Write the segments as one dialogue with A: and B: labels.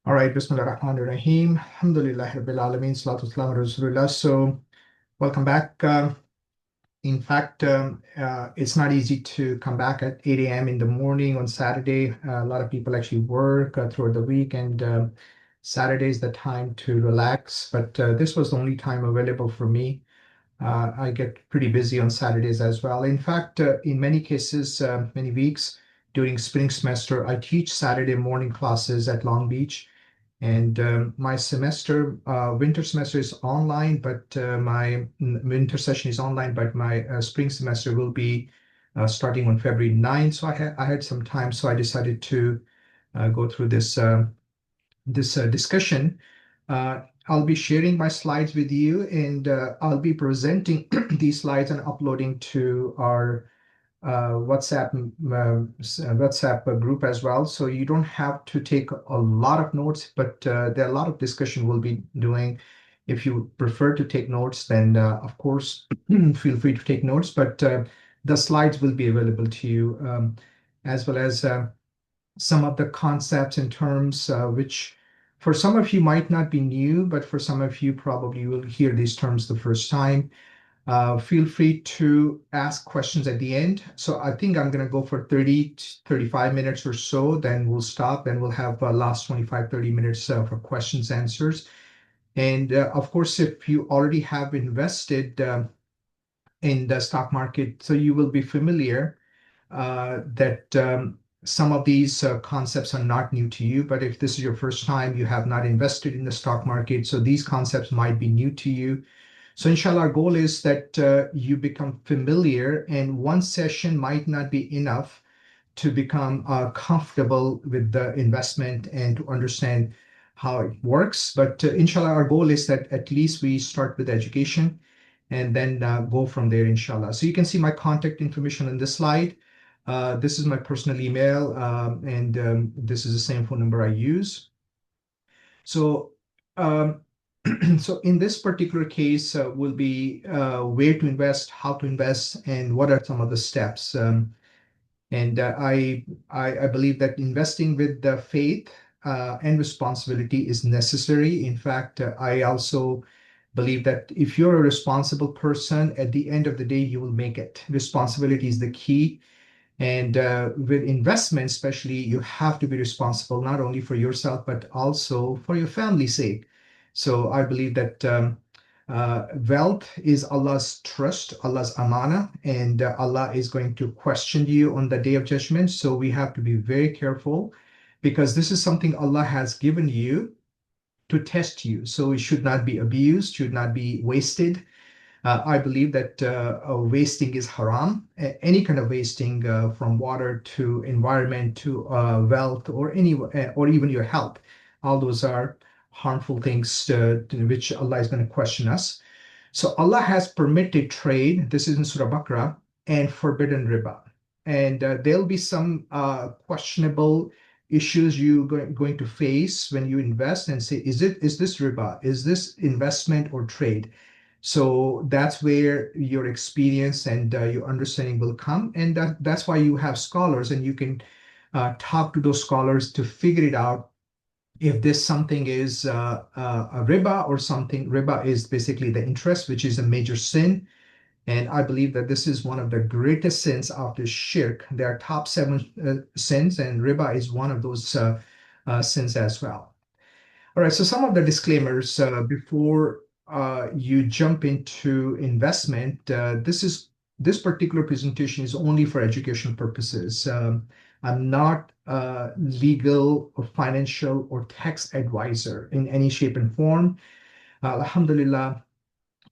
A: All right, Bismillah ar-Rahman ar-Rahim. Alhamdulillah Rabbil Alameen. Salatu Wassalam ala Rasulullah. So, welcome back. In fact, it's not easy to come back at 8 a.m. in the morning on Saturday. A lot of people actually work throughout the week, and Saturday is the time to relax. But this was the only time available for me. I get pretty busy on Saturdays as well. In fact, in many cases, many weeks during spring semester, I teach Saturday morning classes at Long Beach. And my winter semester is online, but my winter session is online, but my spring semester will be starting on February 9th. So I had some time, so I decided to go through this discussion. I'll be sharing my slides with you, and I'll be presenting these slides and uploading to our WhatsApp group as well. So you don't have to take a lot of notes, but there are a lot of discussion we'll be doing. If you prefer to take notes, then of course feel free to take notes. But the slides will be available to you, as well as some of the concepts and terms which for some of you might not be new, but for some of you probably will hear these terms the first time. Feel free to ask questions at the end. So I think I'm going to go for 30 to 35 minutes or so, then we'll stop and we'll have last 25, 30 minutes for questions, answers. And of course, if you already have invested in the stock market, so you will be familiar that some of these concepts are not new to you. But if this is your first time, you have not invested in the stock market, so these concepts might be new to you. So inshallah, our goal is that you become familiar, and one session might not be enough to become comfortable with the investment and to understand how it works. But inshallah, our goal is that at least we start with education and then go from there, inshallah. So you can see my contact information on this slide. This is my personal email, and this is the same phone number I use. So, um, so in this particular case, will be where to invest, how to invest, and what are some of the steps. And I believe that investing with the faith and responsibility is necessary. In fact, I also believe that if you're a responsible person, at the end of the day, you will make it. Responsibility is the key. And with investment, especially, you have to be responsible not only for yourself, but also for your family's sake. So I believe that wealth is Allah's trust, Allah's amana, and Allah is going to question you on the day of judgment. So we have to be very careful because this is something Allah has given you to test you. So it should not be abused, should not be wasted. I believe that wasting is haram. Any kind of wasting, from water to environment to wealth or even your health, all those are harmful things which Allah is going to question us. So Allah has permitted trade. This is in Surah Baqarah, and forbidden riba. And there'll be some questionable issues going to face when you invest and say, is this riba? Is this investment or trade? So that's where your experience and your understanding will come. And that's why you have scholars, and you can talk to those scholars to figure it out if this something is a riba or something. Riba is basically the interest, which is a major sin. And I believe that this is one of the greatest sins after shirk. There are top seven sins, and riba is one of those sins as well. All right, so some of the disclaimers before you jump into investment. This particular presentation is only for educational purposes. I'm not a legal or financial or tax advisor in any shape and form. Alhamdulillah,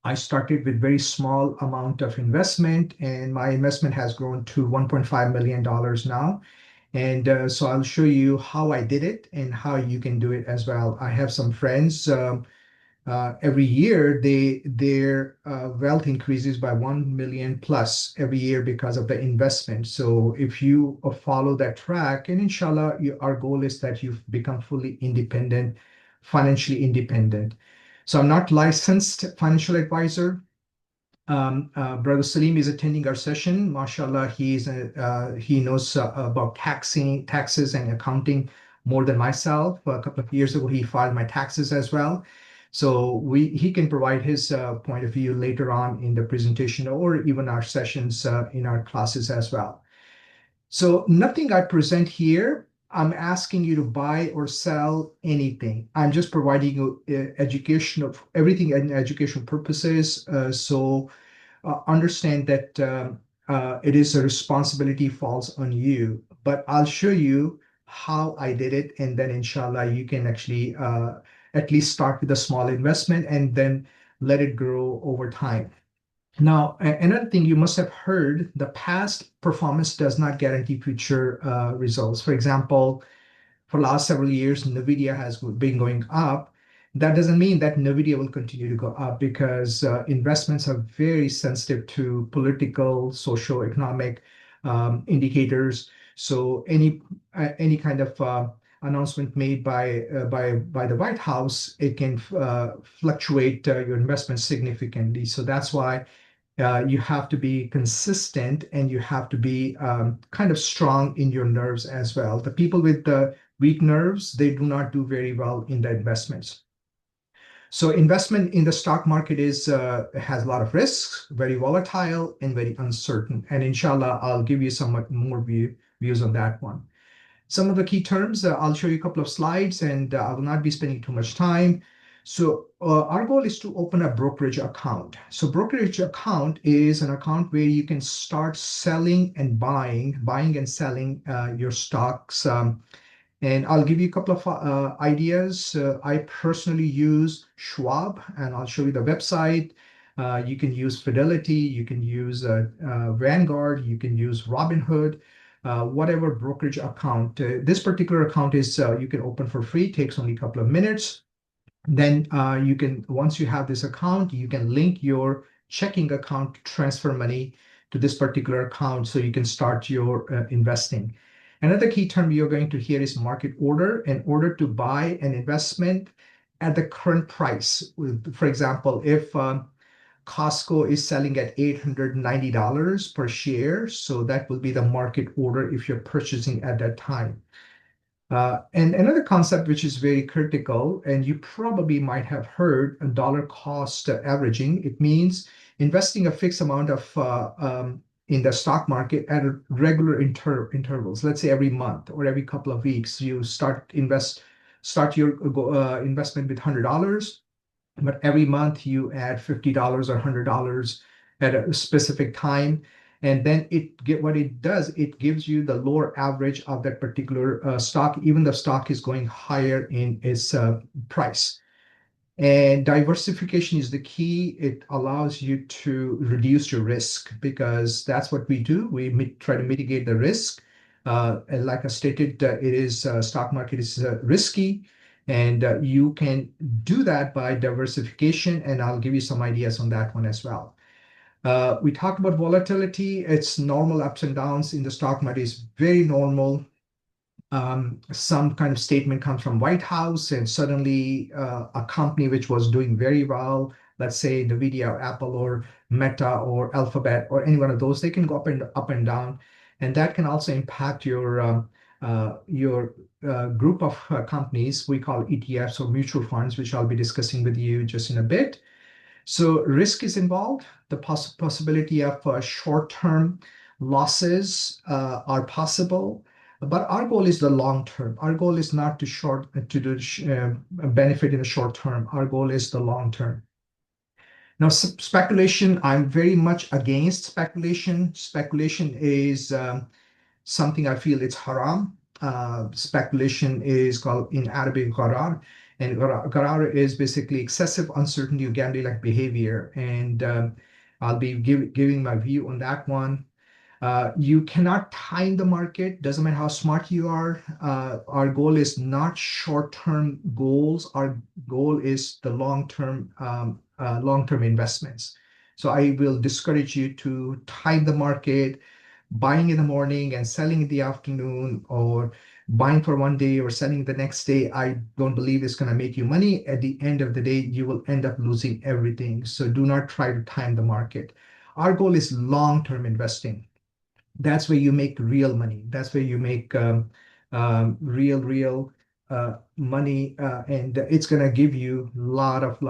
A: I started with very small amount of investment, and my investment has grown to $1.5 million now. And so I'll show you how I did it and how you can do it as well. I have some friends. Every year, their wealth increases by 1 million plus every year because of the investment. So if you follow that track, and inshallah, our goal is that you become fully independent, financially independent. So I'm not licensed financial advisor. Brother Salim is attending our session. MashaAllah, he knows about taxes and accounting more than myself. A couple of years ago, he filed my taxes as well. So he can provide his point of view later on in the presentation or even our sessions in our classes as well. So nothing I present here, I'm asking you to buy or sell anything. I'm just providing you education of everything and educational purposes. So understand that it is a responsibility falls on you. But I'll show you how I did it, and then inshallah you can actually at least start with a small investment and then let it grow over time. Now, another thing you must have heard, the past performance does not guarantee future results. For example, for the last several years, NVIDIA has been going up. That doesn't mean that NVIDIA will continue to go up because investments are very sensitive to political, socio-economic indicators. So any kind of announcement made by the White House, it can fluctuate your investment significantly. So that's why you have to be consistent and you have to be kind of strong in your nerves as well. The people with the weak nerves, they do not do very well in the investments. So investment in the stock market is has a lot of risks, very volatile and very uncertain. And inshallah, I'll give you some more views on that one. Some of the key terms, I'll show you a couple of slides and I will not be spending too much time. So our goal is to open a brokerage account. So brokerage account is an account where you can start selling and buying and selling your stocks. And I'll give you a couple of ideas. I personally use Schwab, and I'll show you the website. You can use Fidelity, you can use Vanguard, you can use Robinhood, whatever brokerage account. This particular account is you can open for free, takes only a couple of minutes. Then you can, once you have this account, you can link your checking account to transfer money to this particular account so you can start your investing. Another key term you're going to hear is market order, in order to buy an investment at the current price. For example, if Costco is selling at $890 per share, so that will be the market order if you're purchasing at that time. And another concept which is very critical, and you probably might have heard, dollar cost averaging. It means investing a fixed amount of in the stock market at a regular intervals. Let's say every month or every couple of weeks, you start your investment with $100, but every month you add $50 or $100 at a specific time. And then what it does, it gives you the lower average of that particular stock, even the stock is going higher in its price. And diversification is the key. It allows you to reduce your risk because that's what we do. We try to mitigate the risk. And like I stated, it is stock market is risky, and you can do that by diversification. And I'll give you some ideas on that one as well. We talked about volatility. It's normal ups and downs in the stock market is very normal. Some kind of statement comes from White House and suddenly a company which was doing very well, let's say NVIDIA or Apple or Meta or Alphabet or any one of those, they can go up and down. And that can also impact your group of companies we call ETFs or mutual funds, which I'll be discussing with you just in a bit. So risk is involved. The possibility of short-term losses are possible, but our goal is the long term. Our goal is not to do benefit in the short term. Our goal is the long term. Now, speculation, I'm very much against speculation. Speculation is something I feel it's haram. Speculation is called in Arabic gharar, and gharar is basically excessive uncertainty or gambling-like behavior. And I'll be giving my view on that one. You cannot time the market, doesn't matter how smart you are. Our goal is not short-term goals. Our goal is the long-term investments. So I will discourage you to time the market, buying in the morning and selling in the afternoon, or buying for one day or selling the next day. I don't believe it's going to make you money. At the end of the day, you will end up losing everything. So do not try to time the market. Our goal is long-term investing. That's where you make real money. That's where you make real money, and it's going to give you lot of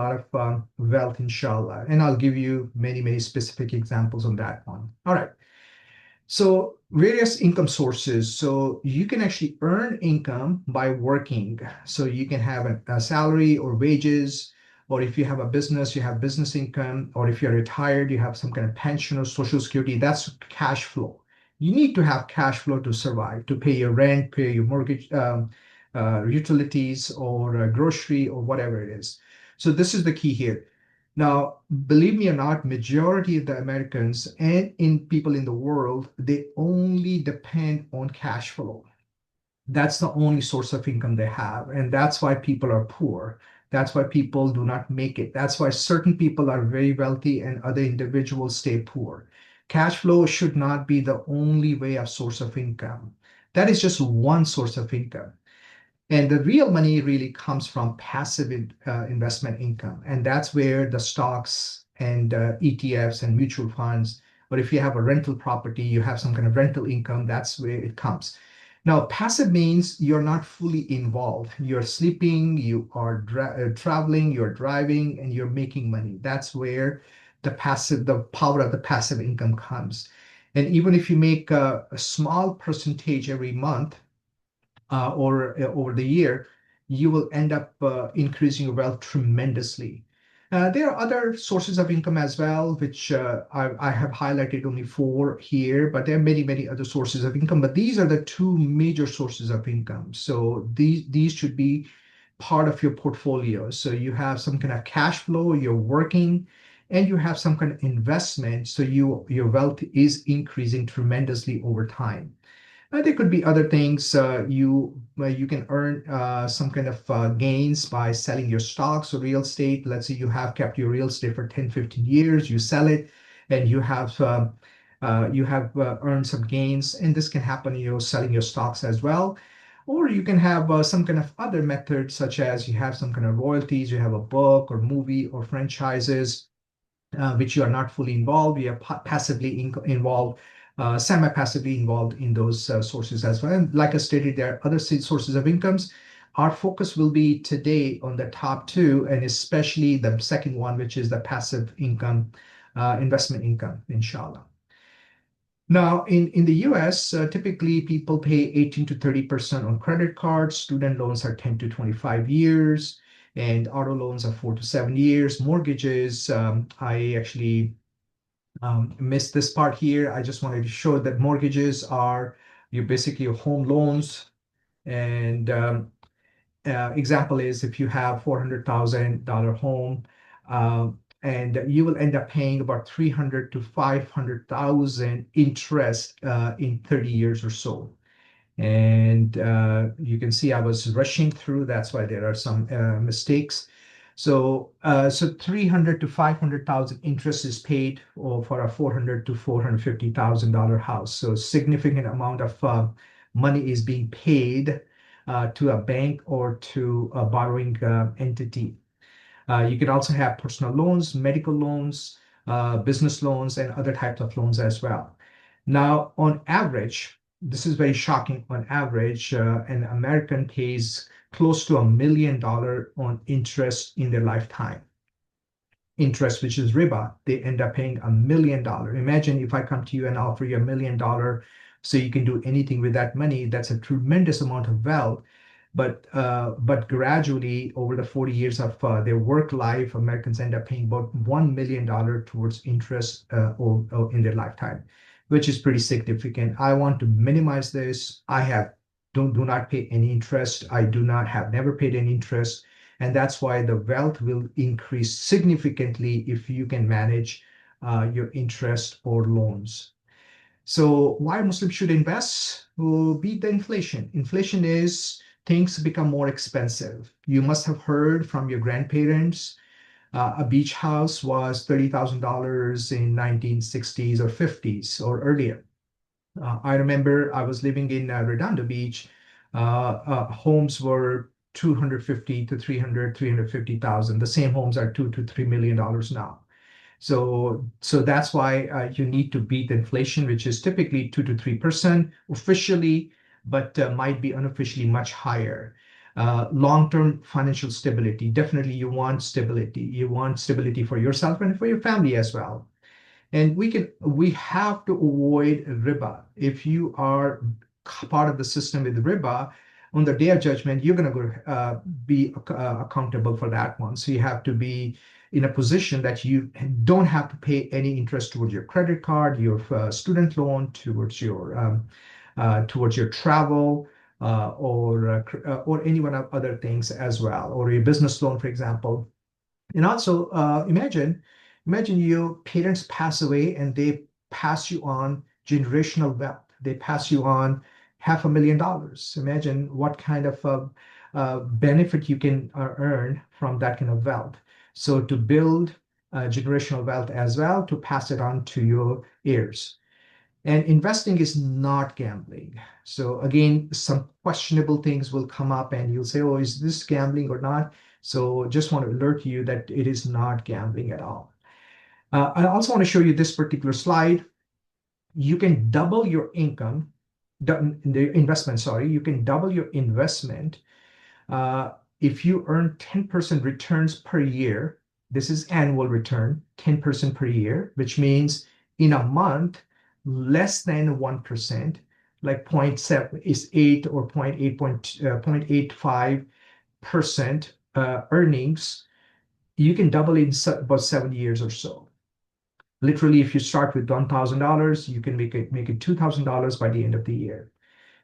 A: wealth, inshallah. And I'll give you many specific examples on that one. All right. So various income sources. So you can actually earn income by working. So you can have a salary or wages, or if you have a business, you have business income, or if you're retired, you have some kind of pension or social security. That's cash flow. You need to have cash flow to survive, to pay your rent, pay your mortgage, utilities, or grocery, or whatever it is. So this is the key here. Now, believe me or not, majority of the Americans and in people in the world, they only depend on cash flow. That's the only source of income they have. And that's why people are poor. That's why people do not make it. That's why certain people are very wealthy and other individuals stay poor. Cash flow should not be the only way of source of income. That is just one source of income. And the real money really comes from passive investment income. And that's where the stocks and ETFs and mutual funds, or if you have a rental property, you have some kind of rental income, that's where it comes. Now, passive means you're not fully involved. You're sleeping, you are traveling, you're driving, and you're making money. That's where the power of the passive income comes. And even if you make a small percentage every month, or over the year, you will end up increasing your wealth tremendously. There are other sources of income as well, which I have highlighted only four here, but there are many other sources of income. But these are the two major sources of income. So these should be part of your portfolio. So you have some kind of cash flow, you're working, and you have some kind of investment. So your wealth is increasing tremendously over time. There could be other things. You can earn some kind of gains by selling your stocks or real estate. Let's say you have kept your real estate for 10, 15 years, you sell it, and you have earned some gains. And this can happen, selling your stocks as well. Or you can have some kind of other method, such as you have some kind of royalties, you have a book or movie or franchises, which you are not fully involved, you are passively involved, semi-passively involved in those sources as well. And like I stated, there are other sources of incomes. Our focus will be today on the top two, and especially the second one, which is the passive income, investment income, inshallah. Now, in the US, typically people pay 18 to 30% on credit cards. Student loans are 10 to 25 years, and auto loans are 4 to 7 years. Mortgages, I actually missed this part here. I just wanted to show that mortgages are basically your home loans. And example is if you have $400,000 home, and you will end up paying about 300 to 500,000 interest in 30 years or so. And you can see I was rushing through. That's why there are some mistakes. So 300 to 500,000 interest is paid for a 400 to $450,000 house. So significant amount of money is being paid to a bank or to a borrowing entity. You can also have personal loans, medical loans, business loans, and other types of loans as well. Now, on average, this is very shocking. On average, an American pays close to $1 million on interest in their lifetime. Interest, which is riba, they end up paying $1 million. Imagine if I come to you and offer you $1 million so you can do anything with that money. That's a tremendous amount of wealth. But gradually over the 40 years of their work life, Americans end up paying about $1 million towards interest in their lifetime, which is pretty significant. I want to minimize this. I do not pay any interest. I do not have never paid any interest. And that's why the wealth will increase significantly if you can manage your interest or loans. So why Muslims should invest? Will beat the inflation. Inflation is things become more expensive. You must have heard from your grandparents, a beach house was $30,000 in 1960s or 50s or earlier. I remember I was living in Redondo Beach. Homes were 250 to 350,000. The same homes are $2 to $3 million now. So that's why you need to beat inflation, which is typically 2 to 3%. Officially, but might be unofficially much higher. Long-term financial stability. Definitely, you want stability. You want stability for yourself and for your family as well. And we have to avoid riba. If you are part of the system with riba, on the day of judgment, you're going to be accountable for that one. So you have to be in a position that you don't have to pay any interest towards your credit card, your student loan, towards your travel, or any one of other things as well, or your business loan, for example. And also, imagine your parents pass away and they pass you on generational wealth. They pass you on $500,000. Imagine what kind of benefit you can earn from that kind of wealth. So to build generational wealth as well, to pass it on to your heirs. And investing is not gambling. So again, some questionable things will come up and you'll say, oh, is this gambling or not? So just want to alert you that it is not gambling at all. I also want to show you this particular slide. You can double your income, the investment, sorry, you can double your investment uh, if you earn 10% returns per year. This is annual return, 10% per year, which means in a month, less than 1%, like zero point 0.7 is 8 or 0.85% earnings, you can double in about 7 years or so. Literally, if you start with $1,000, you can make it $2,000 by the end of the year.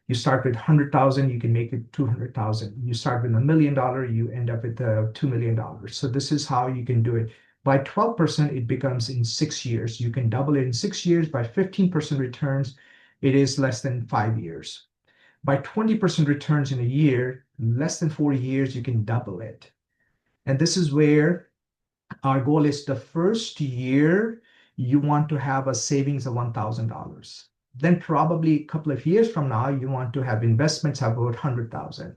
A: You start with 100,000, you can make it 200,000. You start with $1 million, you end up with $2 million. So this is how you can do it. By 12%, it becomes in 6 years. You can double it in 6 years. By 15% returns, it is less than 5 years. By 20% returns in a year, less than 4 years, you can double it. And this is where our goal is the first year, you want to have a savings of $1,000. Then probably a couple of years from now, you want to have investments of about 100,000.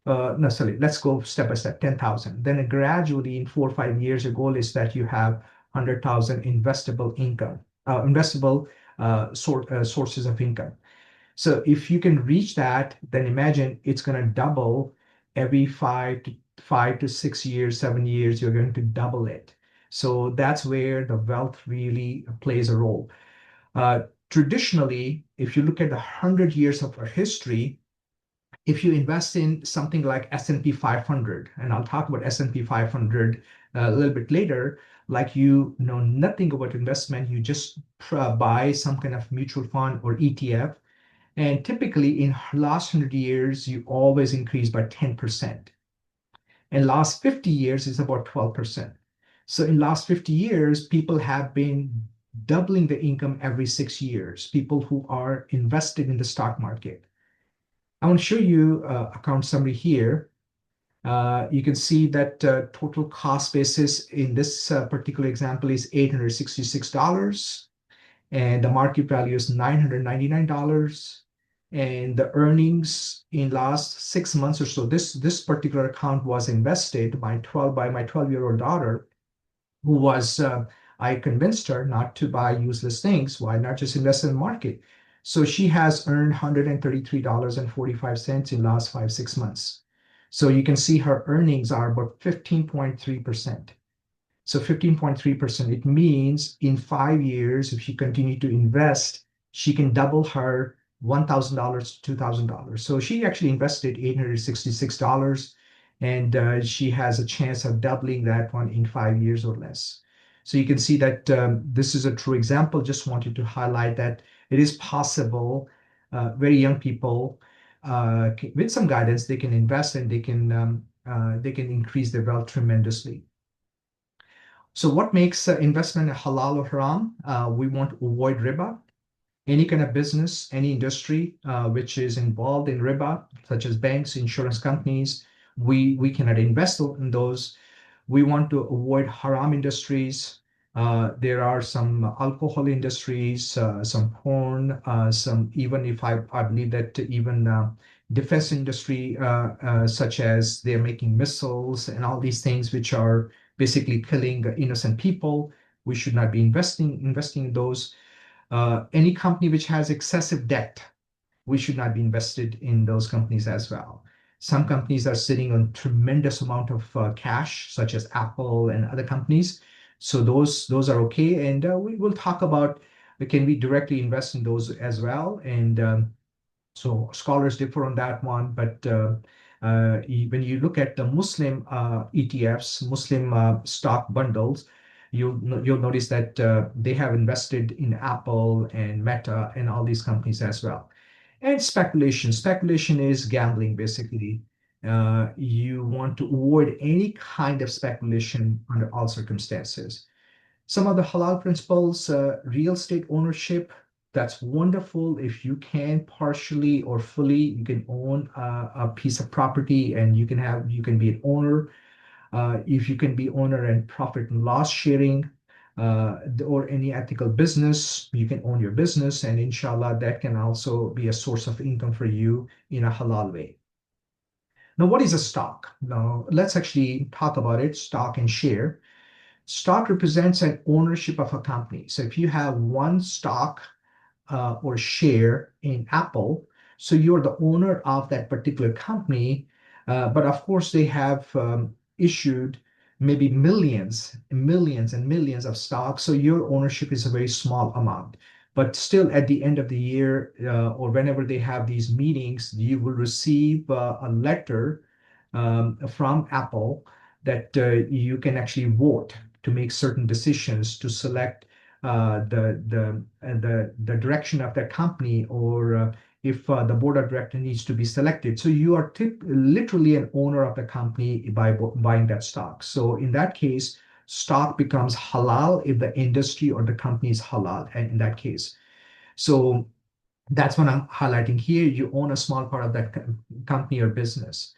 A: No, sorry, let's go step by step, 10,000. Then gradually in 4 or 5 years, your goal is that you have 100,000 investable income, investable sources of income. So if you can reach that, then imagine it's going to double every 5 to 6 years, 7 years, you're going to double it. So that's where the wealth really plays a role. Traditionally, if you look at the 100 years of our history, if you invest in something like S&P 500, and I'll talk about S&P 500 a little bit later, like you know nothing about investment, you just buy some kind of mutual fund or ETF, and typically in last 100 years, you always increase by 10%. And last 50 years is about 12%. So in last 50 years, people have been doubling the income every 6 years, people who are invested in the stock market. I want to show you account summary here. You can see that total cost basis in this particular example is $866, and the market value is $999. And the earnings in last 6 months or so, this particular account was invested by my 12-year-old daughter, who was I convinced her not to buy useless things. Why not just invest in the market? So she has earned $133.45 in last 5, 6 months. So you can see her earnings are about 15.3%. So 15.3%, it means in 5 years, if she continue to invest, she can double her $1,000 to $2,000. So she actually invested $866, and she has a chance of doubling that one in 5 years or less. So you can see that this is a true example. Just wanted to highlight that it is possible. Very young people, with some guidance, they can invest and they can increase their wealth tremendously. So what makes investment halal or haram? We want to avoid riba. Any kind of business, any industry which is involved in riba, such as banks, insurance companies, we cannot invest in those. We want to avoid haram industries. There are some alcohol industries, some porn, some, even if I believe that even defense industry, such as they're making missiles and all these things which are basically killing innocent people. We should not be investing in those. Any company which has excessive debt, we should not be invested in those companies as well. Some companies are sitting on tremendous amount of cash, such as Apple and other companies. So those are okay, and we will talk about can we directly invest in those as well. And so scholars differ on that one, but when you look at the Muslim ETFs, Muslim stock bundles, you'll notice that they have invested in Apple and Meta and all these companies as well. And speculation. Speculation is gambling, basically. You want to avoid any kind of speculation under all circumstances. Some of the halal principles, real estate ownership, that's wonderful. If you can partially or fully, you can own a piece of property and you can be an owner. If you can be owner and profit and loss sharing, or any ethical business, you can own your business, and inshallah, that can also be a source of income for you in a halal way. Now, what is a stock? Now, let's actually talk about it, stock and share. Stock represents an ownership of a company. So if you have one stock or share in Apple, so you're the owner of that particular company. But of course, they have issued maybe millions, millions, and millions of stocks. So your ownership is a very small amount. But still, at the end of the year, or whenever they have these meetings, you will receive a letter from Apple that you can actually vote to make certain decisions to select the direction of that company, or if the board of director needs to be selected. So you are literally an owner of the company by buying that stock. So in that case, stock becomes halal if the industry or the company is halal, and in that case. So that's what I'm highlighting here. You own a small part of that company or business.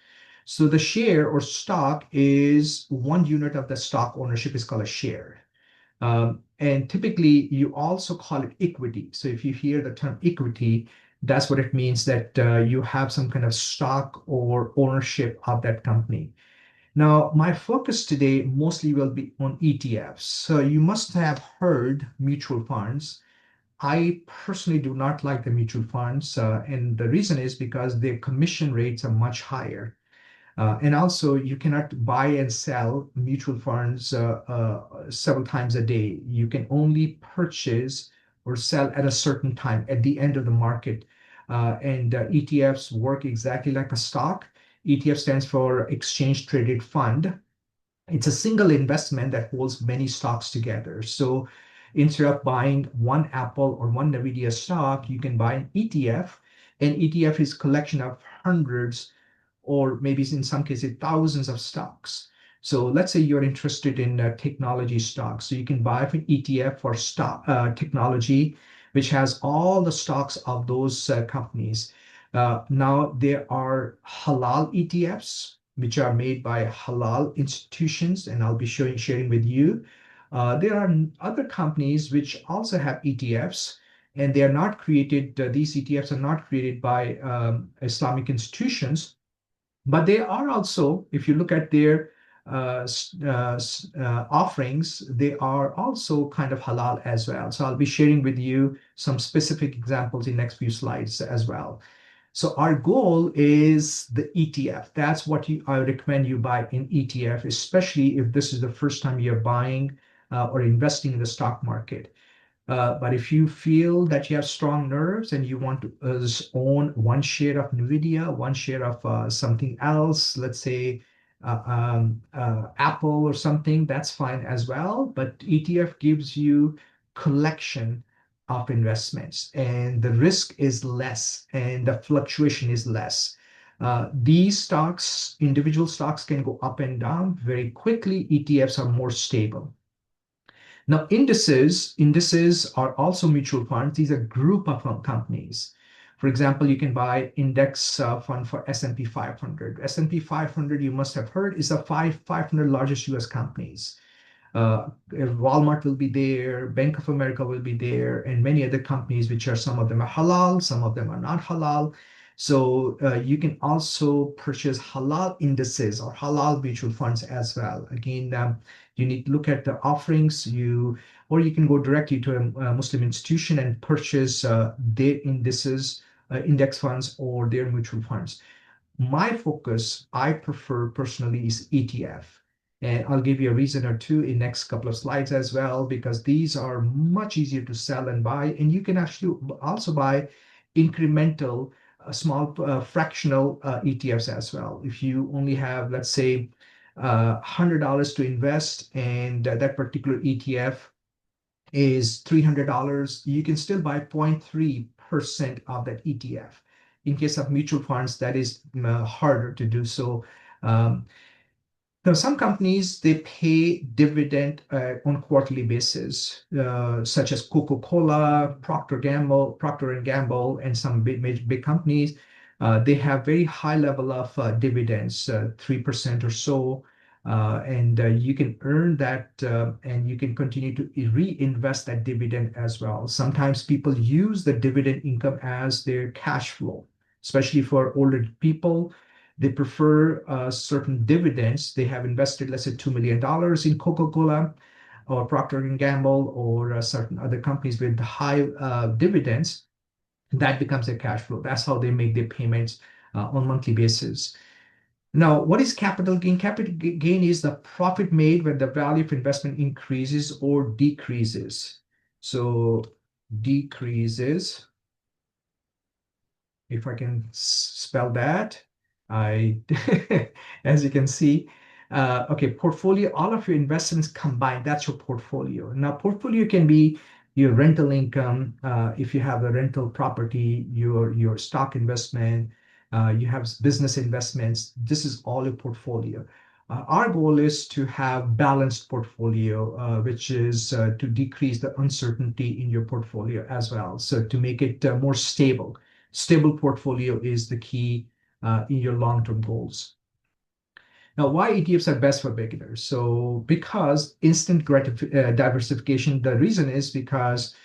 A: So the share or stock is one unit of the stock ownership is called a share. And typically, you also call it equity. So if you hear the term equity, that's what it means, that you have some kind of stock or ownership of that company. Now, my focus today mostly will be on ETFs. So you must have heard mutual funds. I personally do not like the mutual funds, and the reason is because their commission rates are much higher. And also, you cannot buy and sell mutual funds several times a day. You can only purchase or sell at a certain time at the end of the market. And ETFs work exactly like a stock. ETF stands for Exchange Traded Fund. It's a single investment that holds many stocks together. So instead of buying one Apple or one Nvidia stock, you can buy an ETF. An ETF is a collection of hundreds, or maybe in some cases, thousands of stocks. So let's say you're interested in technology stocks. So you can buy an ETF for stock technology, which has all the stocks of those companies. Now, there are halal ETFs, which are made by halal institutions, and I'll be sharing with you. There are other companies which also have ETFs, and they are not created, these ETFs are not created by Islamic institutions, but they are also, if you look at their offerings, they are also kind of halal as well. So I'll be sharing with you some specific examples in next few slides as well. So our goal is the ETF. That's what I recommend you buy in ETF, especially if this is the first time you're buying or investing in the stock market. But if you feel that you have strong nerves and you want to own one share of NVIDIA, one share of something else, let's say Apple or something, that's fine as well. But ETF gives you collection of investments, and the risk is less and the fluctuation is less. These stocks, individual stocks, can go up and down very quickly. ETFs are more stable. Now, indices are also mutual funds. These are group of companies. For example, you can buy index fund for S&P 500. S&P 500, you must have heard, is the 500 largest US companies. Walmart will be there, Bank of America will be there, and many other companies, which are, some of them are halal, some of them are not halal. So you can also purchase halal indices or halal mutual funds as well. Again, you need to look at the offerings, or you can go directly to a Muslim institution and purchase their indices index funds or their mutual funds. My focus, I prefer personally, is ETF. And I'll give you a reason or two in next couple of slides as well, because these are much easier to sell and buy. And you can actually also buy incremental, small fractional ETFs as well. If you only have, let's say, $100 to invest, and that particular ETF is $300, you can still buy 0.3% of that ETF. In case of mutual funds, that is harder to do so. Um, Now, some companies, they pay dividend on quarterly basis, such as Coca-Cola, Procter and Gamble, and some big companies. They have very high level of dividends, 3% or so, and you can earn that, and you can continue to reinvest that dividend as well. Sometimes people use the dividend income as their cash flow, especially for older people. They prefer certain dividends. They have invested, let's say, $2 million in Coca-Cola or Procter and Gamble or certain other companies with high dividends. That becomes their cash flow. That's how they make their payments on monthly basis. Now, what is capital gain? Capital gain is the profit made when the value of investment increases or decreases. So decreases, if I can spell that. I, as you can see, okay, portfolio, all of your investments combined, that's your portfolio. Now, portfolio can be your rental income, if you have a rental property, your stock investment, you have business investments. This is all your portfolio. Our goal is to have balanced portfolio, which is to decrease the uncertainty in your portfolio as well. So to make it more stable. Stable portfolio is the key in your long-term goals. Now, why ETFs are best for beginners? So because instant diversification, the reason is because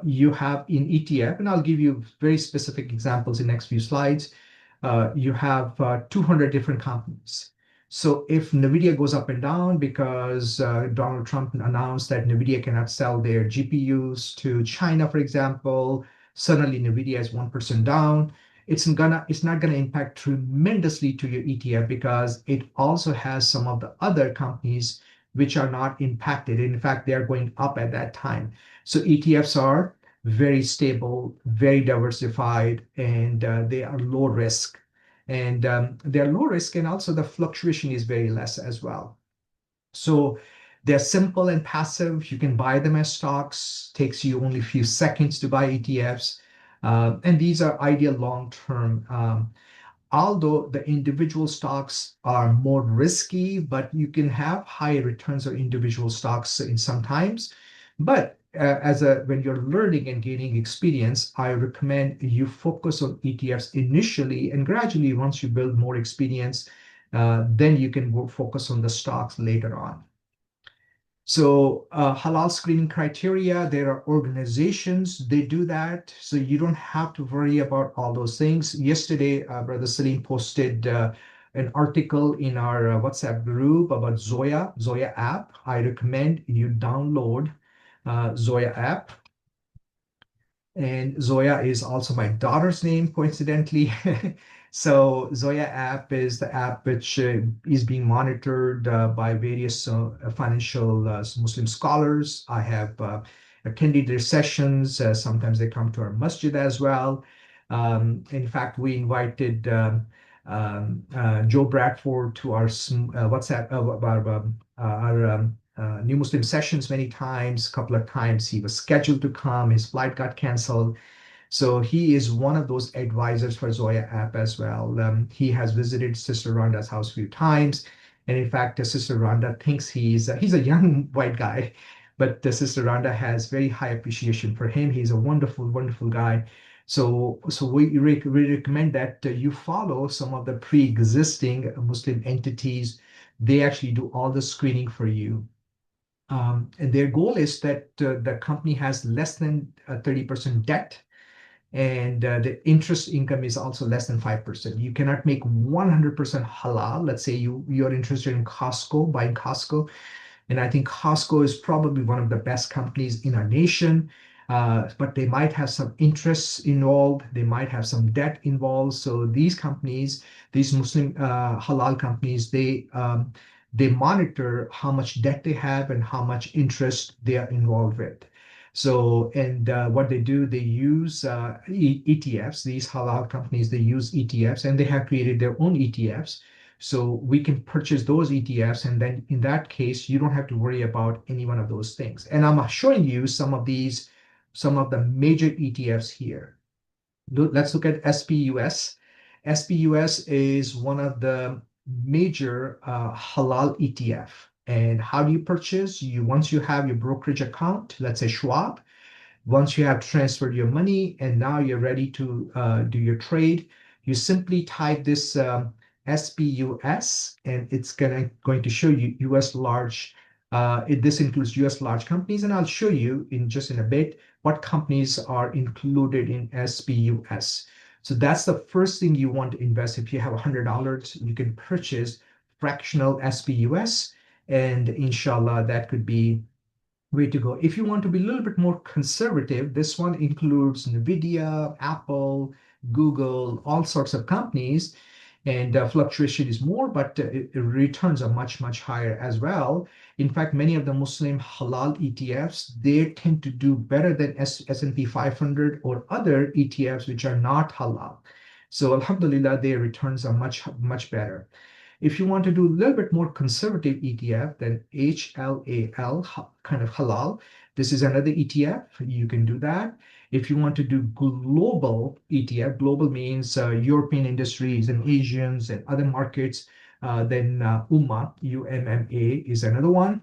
A: you have in ETF, and I'll give you very specific examples in next few slides. You have 200 different companies. So if NVIDIA goes up and down because Donald Trump announced that NVIDIA cannot sell their GPUs to China, for example, suddenly NVIDIA is 1% down. It's not gonna impact tremendously to your ETF because it also has some of the other companies which are not impacted. In fact, they are going up at that time. So ETFs are very stable, very diversified, and they are low risk. And they're low risk, and also the fluctuation is very less as well. So they're simple and passive. You can buy them as stocks. Takes you only a few seconds to buy ETFs. And these are ideal long-term. Although the individual stocks are more risky, but you can have higher returns on individual stocks in sometimes. But when you're learning and gaining experience, I recommend you focus on ETFs initially, and gradually, once you build more experience, then you can focus on the stocks later on. So halal screening criteria, there are organizations, they do that. So you don't have to worry about all those things. Yesterday, Brother Salim posted an article in our WhatsApp group about Zoya app. I recommend you download Zoya app. And Zoya is also my daughter's name, coincidentally. So Zoya app is the app which is being monitored by various financial Muslim scholars. I have attended their sessions. Sometimes they come to our masjid as well. In fact, we invited Joe Bradford to our WhatsApp our New Muslim sessions many times. A couple of times he was scheduled to come, his flight got canceled. So he is one of those advisors for Zoya app as well. He has visited Sister Rhonda's house a few times. And in fact, Sister Rhonda thinks he's a young white guy, but Sister Rhonda has very high appreciation for him. He's a wonderful, wonderful guy. So we recommend that you follow some of the pre-existing Muslim entities. They actually do all the screening for you. And their goal is that the company has less than 30% debt, and the interest income is also less than 5%. You cannot make 100% halal. Let's say you're interested in Costco, buying Costco, and I think Costco is probably one of the best companies in our nation. but they might have some interests involved. They might have some debt involved. So these companies, these Muslim halal companies, they monitor how much debt they have and how much interest they are involved with. So, and what they do, they use ETFs. These halal companies, they use ETFs, and they have created their own ETFs. So we can purchase those ETFs, and then in that case, you don't have to worry about any one of those things. And I'm showing you some of the major ETFs here. Let's look at SPUS. SPUS is one of the major halal ETF. And how do you purchase? Once you have your brokerage account, let's say Schwab, once you have transferred your money and now you're ready to do your trade, you simply type this SPUS, and it's going to show you US large. This includes US large companies, and I'll show you in a bit what companies are included in SPUS. So that's the first thing you want to invest. If you have $100, you can purchase fractional SPUS, and inshallah, that could be way to go. If you want to be a little bit more conservative, this one includes NVIDIA, Apple, Google, all sorts of companies, and fluctuation is more, but returns are much, much higher as well. In fact, many of the Muslim halal ETFs, they tend to do better than S&P 500 or other ETFs which are not halal. So alhamdulillah, their returns are much, much better. If you want to do a little bit more conservative ETF, then HLAL, kind of halal, this is another ETF. You can do that. If you want to do global ETF, global means European industries and Asians and other markets, then UMMA is another one.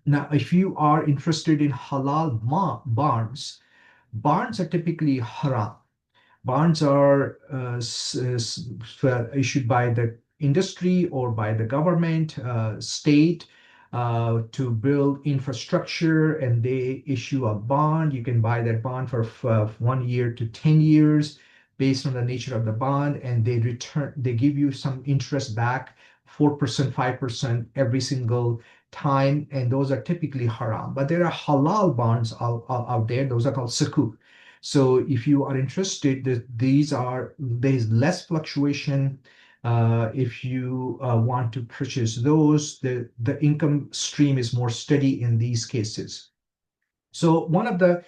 A: Now, if you are interested in halal bonds, bonds are typically haram. Bonds are issued by the industry or by the government, state, to build infrastructure, and they issue a bond. You can buy that bond for 1 year to 10 years based on the nature of the bond, and they give you some interest back, 4%, 5% every single time, and those are typically haram. But there are halal bonds out there. Those are called sukuk. So if you are interested, there's less fluctuation. If you want to purchase those, the income stream is more steady in these cases. So one of the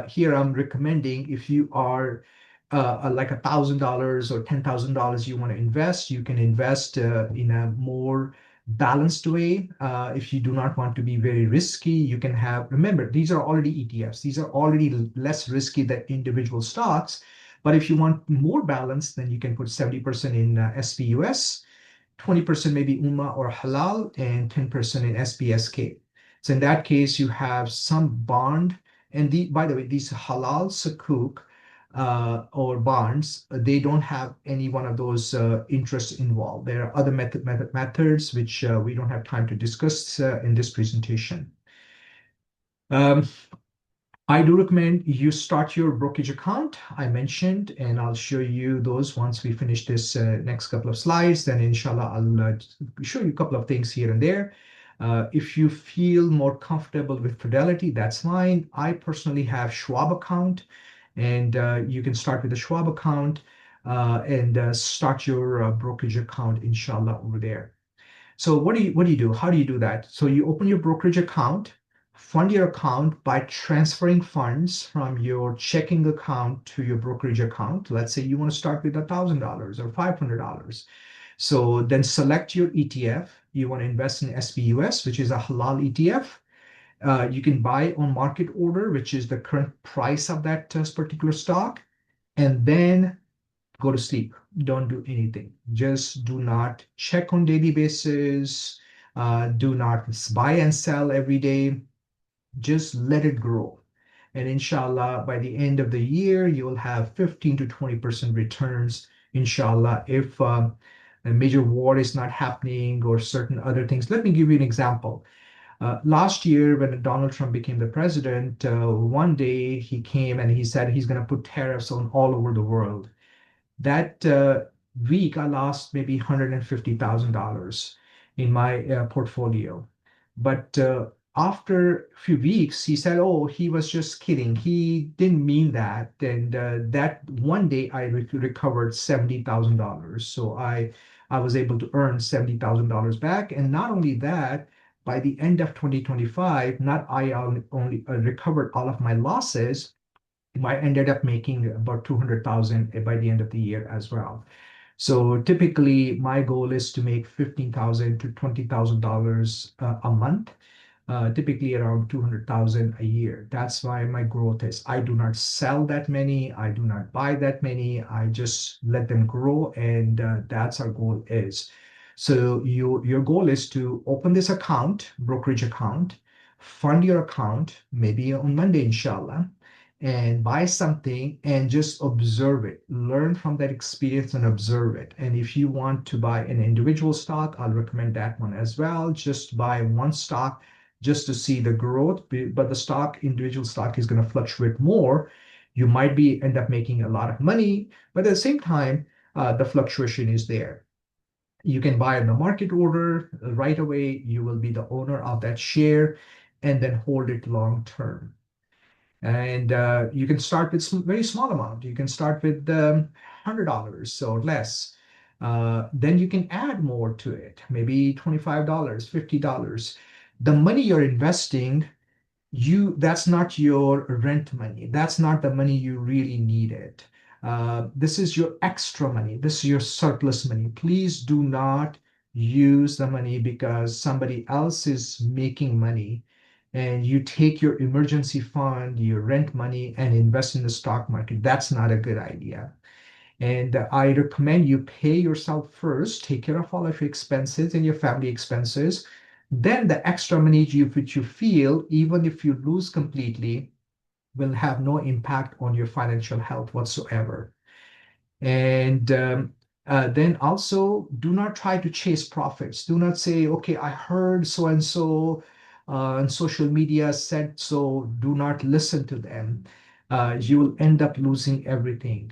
A: here I'm recommending, if you are like $1,000 or $10,000 you want to invest, you can invest in a more balanced way. If you do not want to be very risky, you can have, remember, these are already ETFs. These are already less risky than individual stocks. But if you want more balance, then you can put 70% in SPUS, 20% maybe UMA or Halal, and 10% in SPSK. So in that case, you have some bond. And by the way, these Halal Sukuk or bonds, they don't have any one of those interests involved. There are other methods which we don't have time to discuss in this presentation. Um, I do recommend you start your brokerage account I mentioned, and I'll show you those once we finish this next couple of slides. Then inshallah, I'll show you a couple of things here and there. If you feel more comfortable with Fidelity, that's fine. I personally have Schwab account, and you can start with the Schwab account and start your brokerage account, inshallah, over there. So what do you do? How do you do that? So you open your brokerage account, fund your account by transferring funds from your checking account to your brokerage account. Let's say you want to start with $1,000 or $500. So then select your ETF. You want to invest in SPUS, which is a halal ETF. You can buy on market order, which is the current price of that particular stock, and then go to sleep. Don't do anything. Just do not check on daily basis. Do not buy and sell every day. Just let it grow. And inshallah, by the end of the year, you'll have 15 to 20% returns, inshallah, if a major war is not happening or certain other things. Let me give you an example. Last year, when Donald Trump became the president, one day he came and he said he's going to put tariffs on all over the world. That week, I lost maybe $150,000 in my portfolio. But after a few weeks, he said, "Oh, he was just kidding. He didn't mean that." And that one day, I recovered $70,000. So I was able to earn $70,000 back. And not only that, by the end of 2025, not I only recovered all of my losses. I ended up making about 200,000 by the end of the year as well. So typically, my goal is to make $15,000 to $20,000 a month, typically around 200,000 a year. That's why my growth is. I do not sell that many. I do not buy that many. I just let them grow, and that's our goal is. So your goal is to open this account, brokerage account, fund your account, maybe on Monday, inshallah, and buy something and just observe it. Learn from that experience and observe it. And if you want to buy an individual stock, I'll recommend that one as well. Just buy one stock just to see the growth, but the stock, individual stock, is going to fluctuate more. You might be end up making a lot of money, but at the same time, the fluctuation is there. You can buy in the market order right away. You will be the owner of that share and then hold it long term. And you can start with some very small amount. You can start with $100 or less. Then you can add more to it, maybe $25, $50. The money you're investing, that's not your rent money. That's not the money you really needed. This is your extra money. This is your surplus money. Please do not use the money because somebody else is making money and you take your emergency fund, your rent money, and invest in the stock market. That's not a good idea. And I recommend you pay yourself first, take care of all of your expenses and your family expenses. Then the extra money which you feel, even if you lose completely, will have no impact on your financial health whatsoever. And then also, do not try to chase profits. Do not say, okay, I heard so and so on social media said so. Do not listen to them. You will end up losing everything.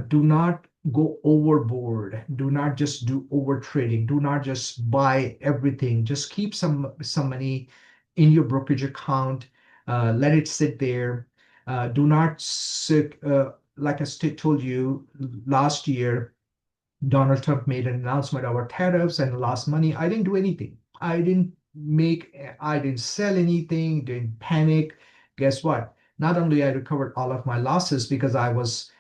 A: Do not go overboard. Do not just do over trading. Do not just buy everything. Just keep some money in your brokerage account. Let it sit there. Do not sit, like I told you last year, Donald Trump made an announcement about tariffs and lost money. I didn't do anything. I didn't sell anything, didn't panic. Guess what? Not only I recovered all of my losses because I was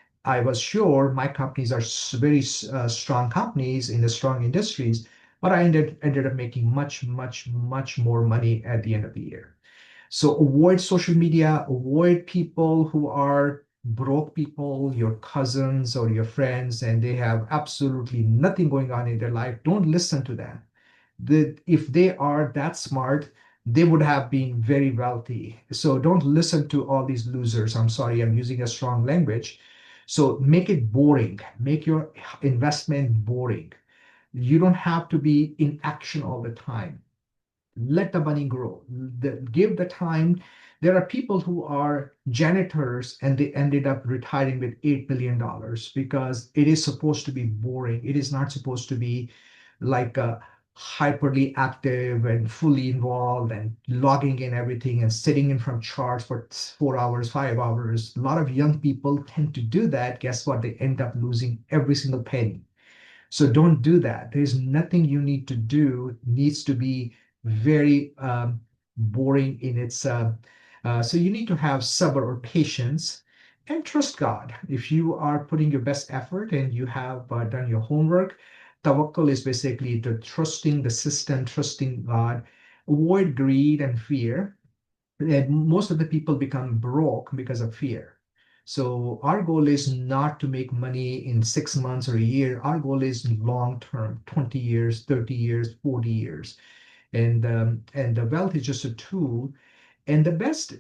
A: sure my companies are very strong companies in the strong industries, but I ended up making much, much, much more money at the end of the year. So avoid social media, avoid people who are broke people, your cousins or your friends, and they have absolutely nothing going on in their life. Don't listen to them. If they are that smart, they would have been very wealthy. So don't listen to all these losers. I'm sorry, I'm using a strong language. So make it boring. Make your investment boring. You don't have to be in action all the time. Let the money grow. Give the time. There are people who are janitors and they ended up retiring with $8 million because it is supposed to be boring. It is not supposed to be like hyperly active and fully involved and logging in everything and sitting in front of charts for 4 hours, 5 hours. A lot of young people tend to do that. Guess what? They end up losing every single penny. So don't do that. There's nothing you need to do. It needs to be very boring in its. So you need to have sabr or patience and trust God. If you are putting your best effort and you have done your homework, tawakkul is basically the trusting the system, trusting God. Avoid greed and fear. And most of the people become broke because of fear. So our goal is not to make money in 6 months or a year. Our goal is long term, 20 years, 30 years, 40 years. And the wealth is just a tool. And the best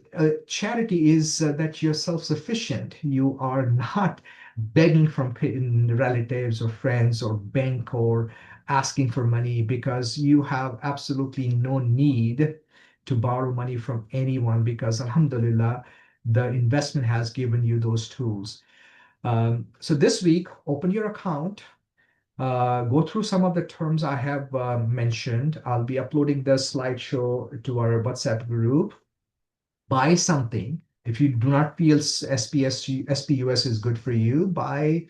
A: charity is that you're self-sufficient. You are not begging from relatives or friends or bank or asking for money because you have absolutely no need to borrow money from anyone because Alhamdulillah, the investment has given you those tools. So this week, open your account, go through some of the terms I have mentioned. I'll be uploading the slideshow to our WhatsApp group. Buy something. If you do not feel SPUS is good for you, buy.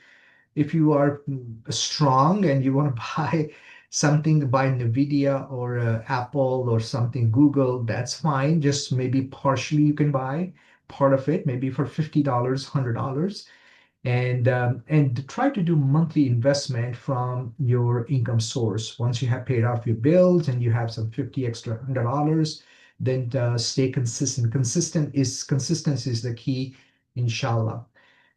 A: If you are strong and you want to buy something, buy NVIDIA or Apple or something, Google, that's fine. Just maybe partially you can buy part of it, maybe for $50, $100, and try to do monthly investment from your income source. Once you have paid off your bills and you have some 50 extra $100, then stay consistent. Consistency is the key, inshallah.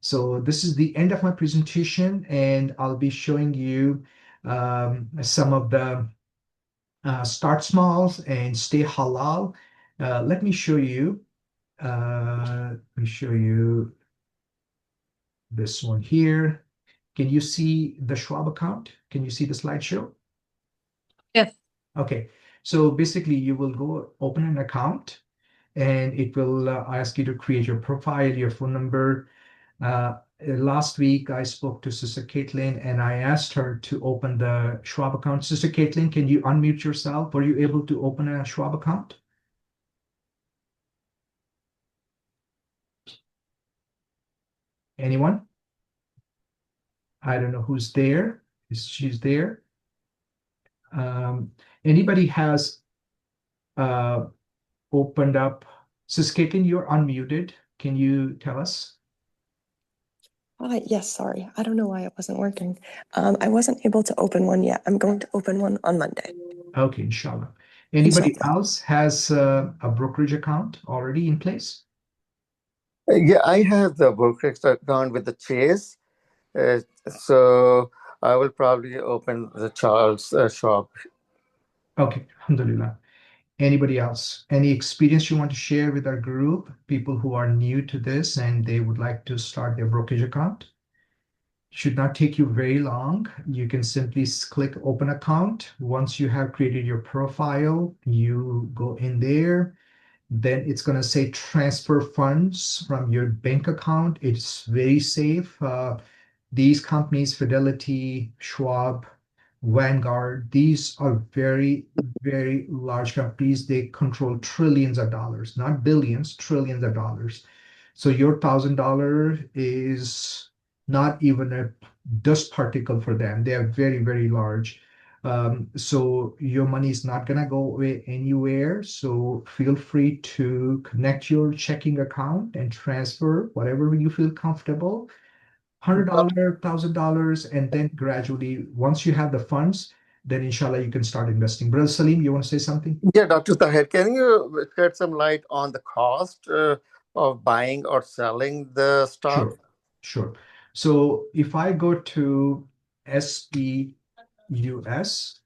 A: So this is the end of my presentation, and I'll be showing you some of the start smalls and stay halal. Let me show you. Let me show you this one here. Can you see the Schwab account? Can you see the slideshow?
B: Yes.
A: Okay. So basically, you will go open an account, and it will ask you to create your profile, your phone number. Last week, I spoke to Sister Caitlin, and I asked her to open the Schwab account. Sister Caitlin, can you unmute yourself? Were you able to open a Schwab account? Anyone? I don't know who's there. She's there. Anybody has uh, opened up? Sister Caitlin, you're unmuted. Can you tell us?
C: Yes, sorry. I don't know why it wasn't working. I wasn't able to open one yet. I'm going to open one on Monday.
A: Okay, inshallah. Anybody else has a brokerage account already in place?
D: Yeah, I have the brokerage account with the Chase. So I will probably open the Charles shop.
A: Okay, alhamdulillah. Anybody else? Any experience you want to share with our group? People who are new to this and they would like to start their brokerage account? Should not take you very long. You can simply click open account. Once you have created your profile, you go in there. Then it's going to say transfer funds from your bank account. It's very safe. These companies, Fidelity, Schwab, Vanguard, these are very, very large companies. They control trillions of dollars, not billions, trillions of dollars. So your $1,000 is not even a dust particle for them. They are very, very large. So your money is not going to go away anywhere. So feel free to connect your checking account and transfer whatever you feel comfortable. $100, $1,000, and then gradually, once you have the funds, then inshallah you can start investing. Brother Salim, you want to say something?
D: Yeah, Dr. Tahir, can you shed some light on the cost of buying or selling the stock?
A: Sure, sure. So if I go to SPUS,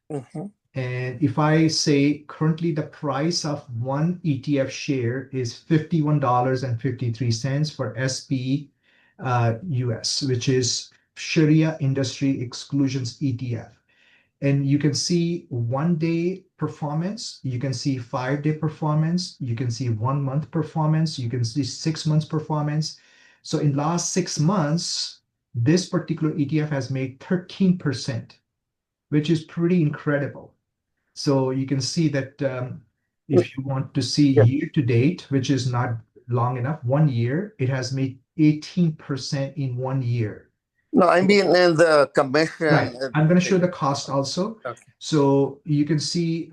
A: and if I say currently the price of one ETF share is $51.53 for SPUS, which is Sharia Industry Exclusions ETF. And you can see 1 day performance, you can see 5 day performance, you can see 1 month performance, you can see 6 months performance. So in last 6 months, this particular ETF has made 13%, which is pretty incredible. So you can see that if you want to see year to date, which is not long enough, 1 year, it has made 18% in 1 year.
D: No, I mean in the commission.
A: Right. I'm going to show the cost also.
D: Okay.
A: So you can see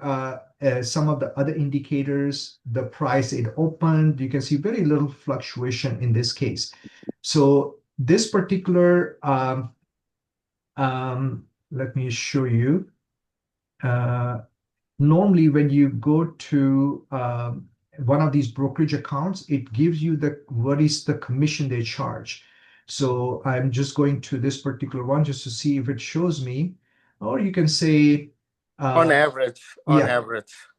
A: some of the other indicators, the price it opened. You can see very little fluctuation in this case. So this particular, let me show you. Normally, when you go to one of these brokerage accounts, it gives you what is the commission they charge. So I'm just going to this particular one just to see if it shows me, or you can say
D: on average.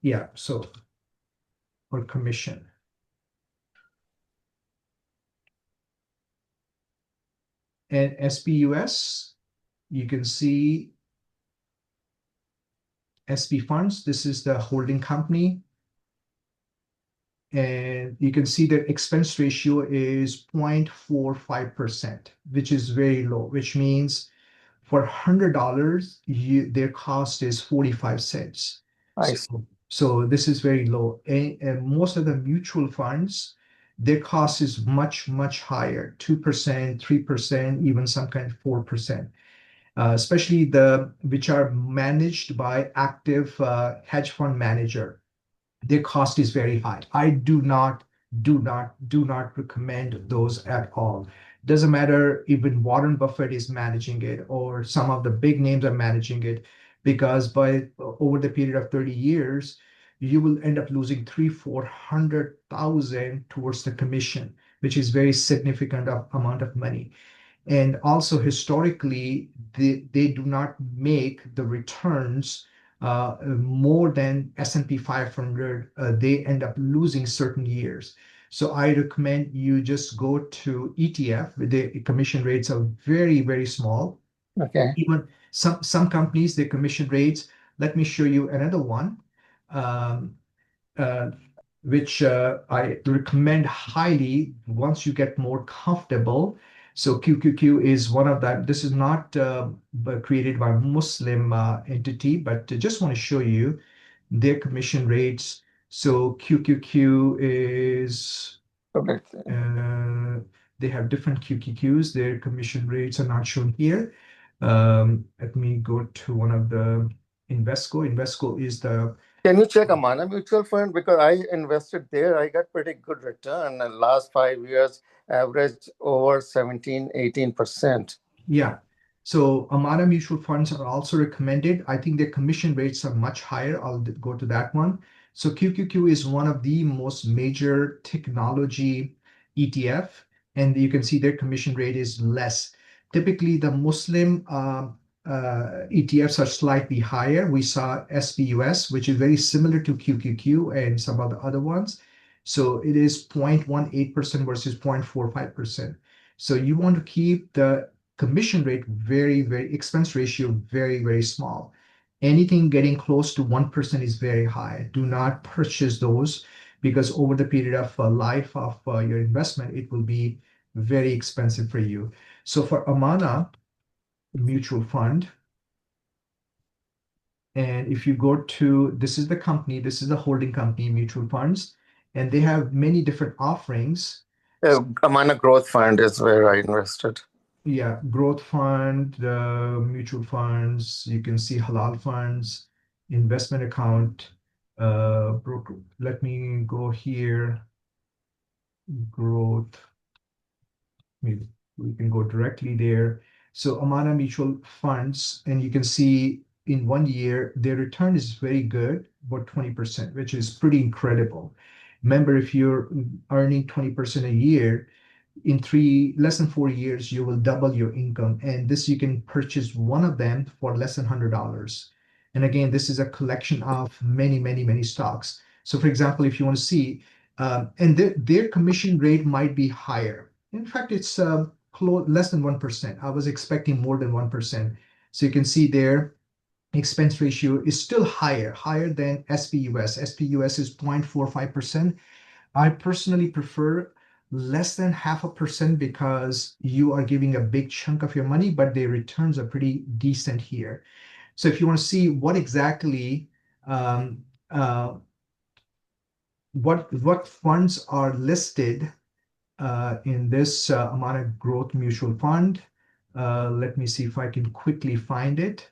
A: Yeah. So for commission. And SPUS, you can see SP Funds. This is the holding company. And you can see the expense ratio is 0.45%, which is very low, which means For $100, their cost is 45 cents.
D: I see.
A: So this is very low. And most of the mutual funds, their cost is much, much higher, 2%, 3%, even some kind of 4%. Especially the which are managed by active hedge fund manager. Their cost is very high. I do not recommend those at all. Doesn't matter even Warren Buffett is managing it or some of the big names are managing it, because by over the period of 30 years, you will end up losing 300,000-400,000 towards the commission, which is very significant amount of money. And also historically, they do not make the returns more than S&P 500. They end up losing certain years. So I recommend you just go to ETF. The commission rates are very, very small.
D: Okay.
A: Even some companies, their commission rates. Let me show you another one. Which I recommend highly once you get more comfortable. So QQQ is one of them. This is not created by Muslim entity, but I just want to show you their commission rates. So QQQ is,
D: Correct.
A: they have different QQQs. Their commission rates are not shown here. Let me go to one of the Invesco. Invesco is the
D: Can you check Amana Mutual Fund? Because I invested there. I got pretty good return in the last 5 years, average over 17, 18%.
A: Yeah. So Amana mutual funds are also recommended. I think their commission rates are much higher. I'll go to that one. So QQQ is one of the most major technology ETF, and you can see their commission rate is less. Typically, the Muslim ETFs are slightly higher. We saw SPUS, which is very similar to QQQ and some of the other ones. So it is 0.18% versus 0.45%. So you want to keep the commission rate very, very expense ratio very, very small. Anything getting close to 1% is very high. Do not purchase those, because over the period of life of your investment, it will be very expensive for you. So for Amana mutual fund, and if you go to, this is the company, this is the holding company, mutual funds, and they have many different offerings.
D: Amana Growth Fund is where I invested.
A: Yeah, growth fund, the mutual funds, you can see halal funds, investment account, broker. Let me go here, growth. Maybe we can go directly there. So Amana mutual funds, and you can see in 1 year, their return is very good, about 20%, which is pretty incredible. Remember, if you're earning 20% a year, in less than 4 years, you will double your income. And this, you can purchase one of them for less than $100. And again, this is a collection of many, many, many stocks. So for example, if you want to see, and their commission rate might be higher. In fact, it's less than 1%. I was expecting more than 1%. So you can see their expense ratio is still higher than SPUS. SPUS is 0.45%. I personally prefer less than 0.5% because you are giving a big chunk of your money, but the returns are pretty decent here. So if you want to see what exactly what funds are listed in this Amana Growth Mutual Fund, let me see if I can quickly find it.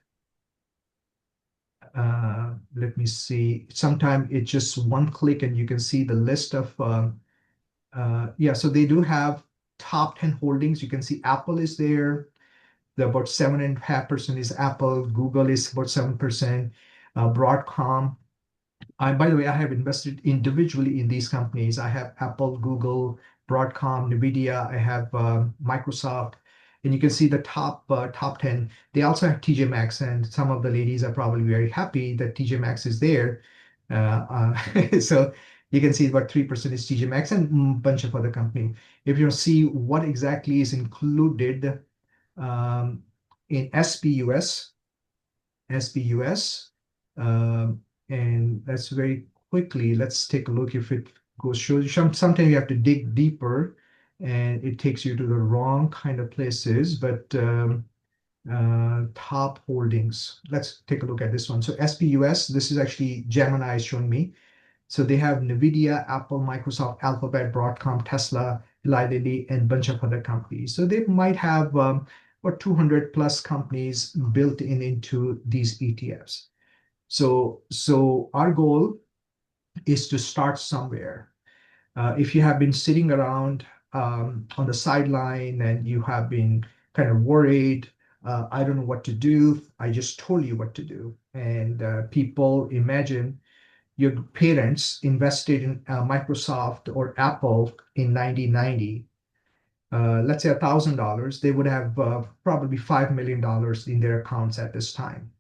A: Let me see. Sometimes it's just one click and you can see the list of yeah, so they do have top 10 holdings. You can see Apple is there. About 7.5% is Apple. Google is about 7%. Broadcom. By the way, I have invested individually in these companies. I have Apple, Google, Broadcom, NVIDIA. I have Microsoft. And you can see the top 10. They also have TJ Maxx, and some of the ladies are probably very happy that TJ Maxx is there. So you can see about 3% is TJ Maxx and a bunch of other companies. If you see what exactly is included in SPUS, and that's very quickly, let's take a look if it goes, shows. Sometimes you have to dig deeper and it takes you to the wrong kind of places, but Top holdings. Let's take a look at this one. So SPUS, this is actually Gemini is showing me. So they have NVIDIA, Apple, Microsoft, Alphabet, Broadcom, Tesla, Eli Lilly, and a bunch of other companies. So they might have what 200 plus companies built in into these ETFs. So our goal is to start somewhere. If you have been sitting around on the sideline and you have been kind of worried, I don't know what to do. I just told you what to do. And people imagine your parents invested in Microsoft or Apple in 1990. Let's say $1,000, they would have probably $5 million in their accounts at this time.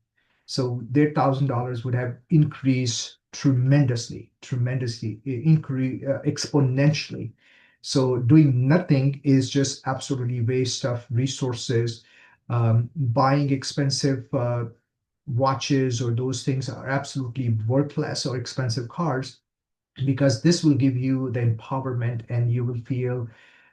A: So their $1,000 would have increased tremendously, increase exponentially. So doing nothing is just absolutely waste of resources. Buying expensive watches or those things are absolutely worthless, or expensive cars, because this will give you the empowerment and you will feel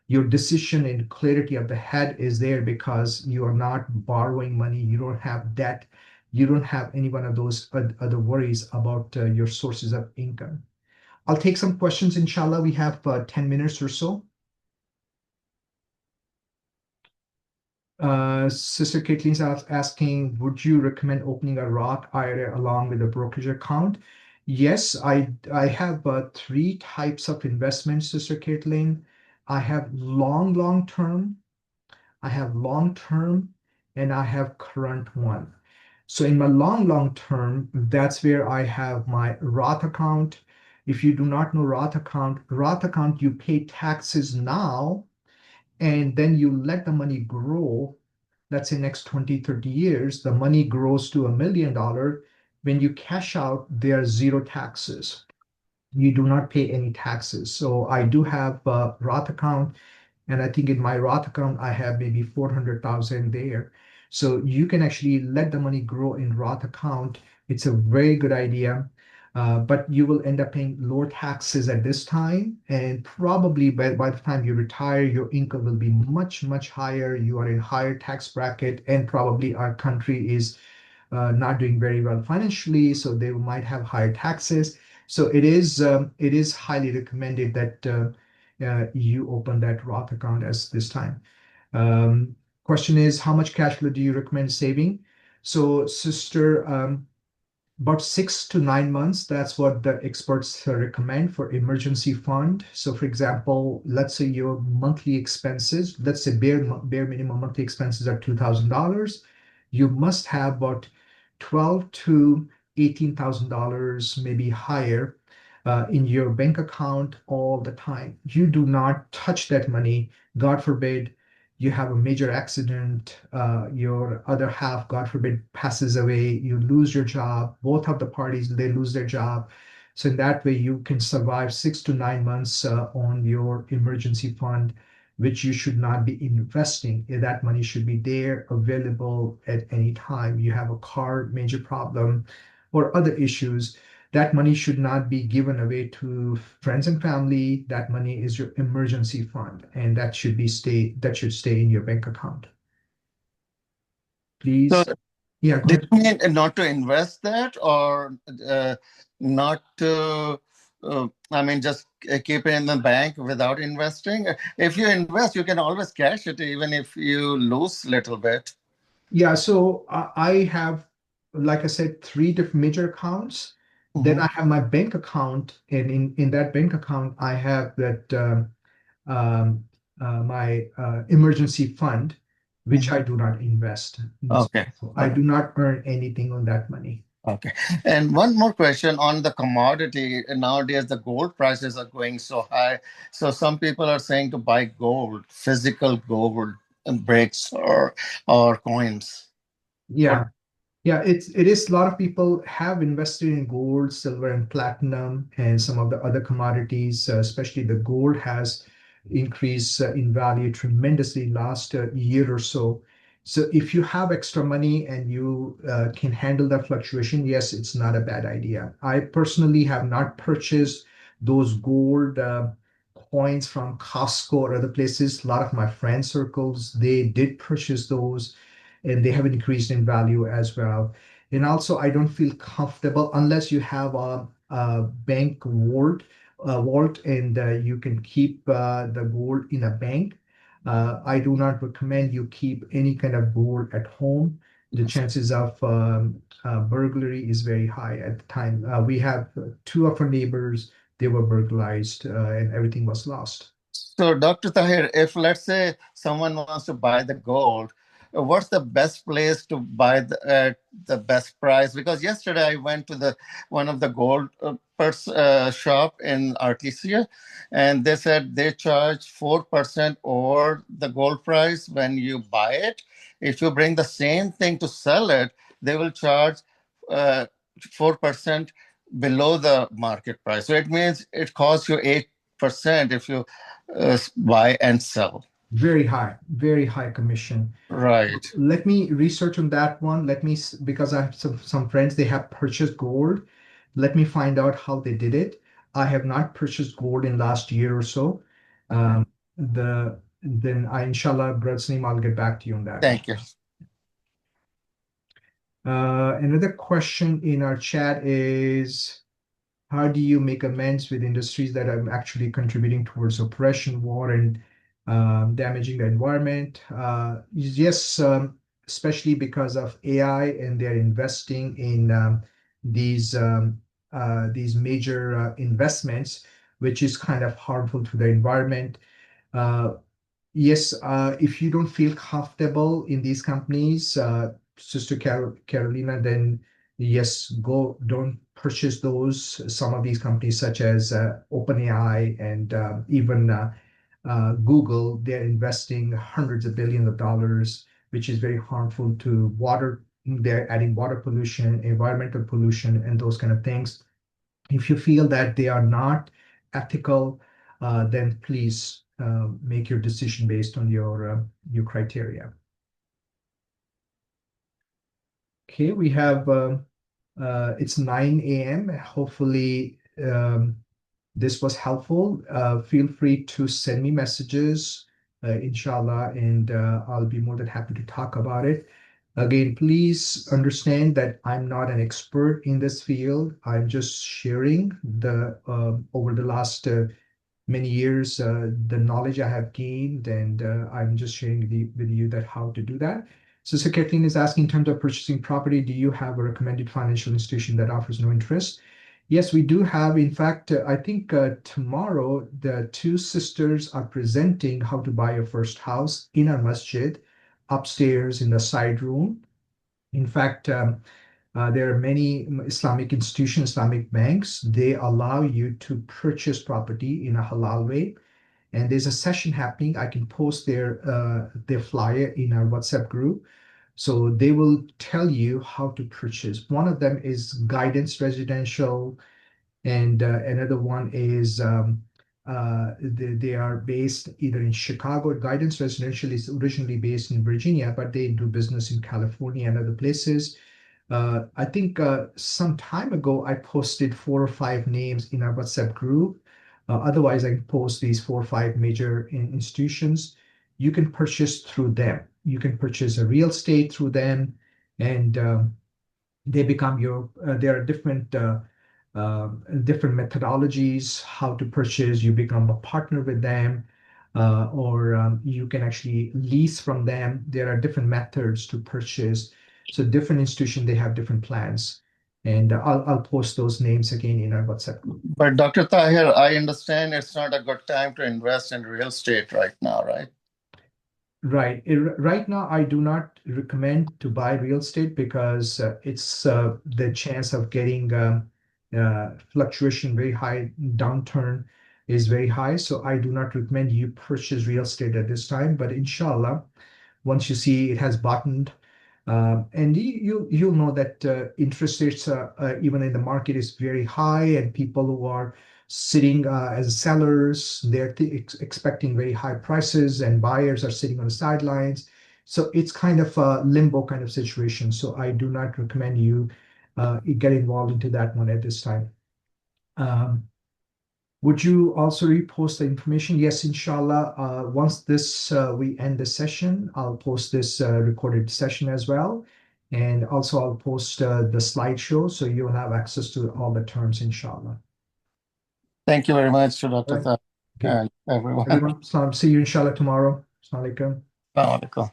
A: your decision and clarity of the head is there because you are not borrowing money, you don't have debt, you don't have any one of those other worries about your sources of income. I'll take some questions, inshallah. We have 10 minutes or so. Sister Caitlin's asking, would you recommend opening a Roth IRA along with a brokerage account? Yes, I have three types of investments, Sister Caitlin. I have long term, I have long term, and I have current one. So in my long term, that's where I have my Roth account. If you do not know Roth account, you pay taxes now, and then you let the money grow. Let's say next 20, 30 years, the money grows to $1 million. When you cash out, there are zero taxes. You do not pay any taxes. So I do have a Roth account, and I think in my Roth account, I have maybe 400,000 there. So you can actually let the money grow in Roth account. It's a very good idea. But you will end up paying lower taxes at this time. And probably by the time you retire, your income will be much higher. You are in higher tax bracket, and probably our country is not doing very well financially, so they might have higher taxes. So it is highly recommended that you open that Roth account as this time. Question is, how much cash flow do you recommend saving? So, sister, about 6 to 9 months. That's what the experts recommend for emergency fund. So, for example, let's say your monthly expenses, let's say bare minimum monthly expenses are $2,000. You must have about 12 to $18,000, maybe higher, in your bank account all the time. You do not touch that money. God forbid you have a major accident, your other half, God forbid, passes away, you lose your job, both of the parties, they lose their job. So in that way, you can survive 6 to 9 months on your emergency fund, which you should not be investing. That money should be there, available at any time. You have a car major problem or other issues, that money should not be given away to friends and family. That money is your emergency fund, and that should stay in your bank account. Please.
D: So,
A: Yeah, go
D: did
A: ahead.
D: you mean not to invest that, or not to, I mean, just keep it in the bank without investing? If you invest, you can always cash it, even if you lose a little bit.
A: Yeah, so I have, like I said, three different major accounts. Then
D: Mhm.
A: I have my bank account, and in that bank account, I have that um, my emergency fund, which I do not invest.
D: Okay.
A: So I do not earn anything on that money.
D: Okay. And one more question on the commodity. Nowadays, the gold prices are going so high. So some people are saying to buy gold, physical gold bricks or coins. What?
A: Yeah. Yeah, it is a lot of people have invested in gold, silver, and platinum, and some of the other commodities, especially the gold has increased in value tremendously last year or so. So if you have extra money and you can handle that fluctuation, yes, it's not a bad idea. I personally have not purchased those gold coins from Costco or other places. A lot of my friend circles, they did purchase those, and they have increased in value as well. And also, I don't feel comfortable unless you have a bank vault, and you can keep the gold in a bank. I do not recommend you keep any kind of gold at home. The chances of burglary is very high at the time. We have two of our neighbors, they were burglarized, and everything was lost.
D: So, Dr. Tahir, if let's say someone wants to buy the gold, what's the best place to buy the best price? Because yesterday I went to the one of the gold shop in Artesia, and they said they charge 4% over the gold price when you buy it. If you bring the same thing to sell it, they will charge 4% below the market price. So it means it costs you 8% if you buy and sell.
A: Very high commission.
D: Right.
A: Let me research on that one. Because I have some friends, they have purchased gold. Let me find out how they did it. I have not purchased gold in last year or so. Inshallah, Brother Salim, I'll get back to you on that.
D: Thank you.
A: Another question in our chat is, how do you make amends with industries that are actually contributing towards oppression, war, and damaging the environment? Yes, especially because of AI, and they're investing in these major investments, which is kind of harmful to the environment. Yes, if you don't feel comfortable in these companies, Sister Carolina, then yes, don't purchase those. Some of these companies, such as OpenAI and even Google, they're investing hundreds of billions of dollars, which is very harmful to water. They're adding water pollution, environmental pollution, and those kind of things. If you feel that they are not ethical, then please make your decision based on your criteria. Okay, we have it's 9 a.m. Hopefully, this was helpful. Feel free to send me messages, inshallah, and I'll be more than happy to talk about it. Again, please understand that I'm not an expert in this field. I'm just sharing over the last many years the knowledge I have gained, and I'm just sharing with you that how to do that. So Kathleen is asking, in terms of purchasing property, do you have a recommended financial institution that offers no interest? Yes, we do have. In fact, I think tomorrow the two sisters are presenting how to buy your first house in our masjid, upstairs in the side room. In fact, there are many Islamic institutions, Islamic banks, they allow you to purchase property in a halal way. And there's a session happening. I can post their flyer in our WhatsApp group. So they will tell you how to purchase. One of them is Guidance Residential, and another one is they are based either in Chicago. Guidance Residential is originally based in Virginia, but they do business in California and other places. I think some time ago I posted 4 or 5 names in our WhatsApp group. Otherwise, I can post these 4 or 5 major institutions. You can purchase through them. You can purchase a real estate through them, and they become your. There are different methodologies how to purchase. You become a partner with them, or you can actually lease from them. There are different methods to purchase. So different institutions, they have different plans. And I'll post those names again in our WhatsApp group.
D: But Dr. Tahir, I understand it's not a good time to invest in real estate right now, right?
A: Right. Right now, I do not recommend to buy real estate because it's the chance of getting fluctuation very high, downturn is very high. So I do not recommend you purchase real estate at this time. But inshallah, once you see it has bottomed, and you'll know that interest rates even in the market is very high, and people who are sitting as sellers, they're expecting very high prices, and buyers are sitting on the sidelines. So it's kind of a limbo kind of situation. So I do not recommend you get involved into that one at this time. Would you also repost the information? Yes, inshallah. Once we end the session, I'll post this recorded session as well. And also I'll post the slideshow so you'll have access to all the terms, inshallah.
D: Thank you very much to Dr.
A: Right.
D: Tha-
A: Okay.
D: everyone.
A: Everyone, see you inshallah tomorrow. Assalamu alaikum.
D: Assalamu alaikum.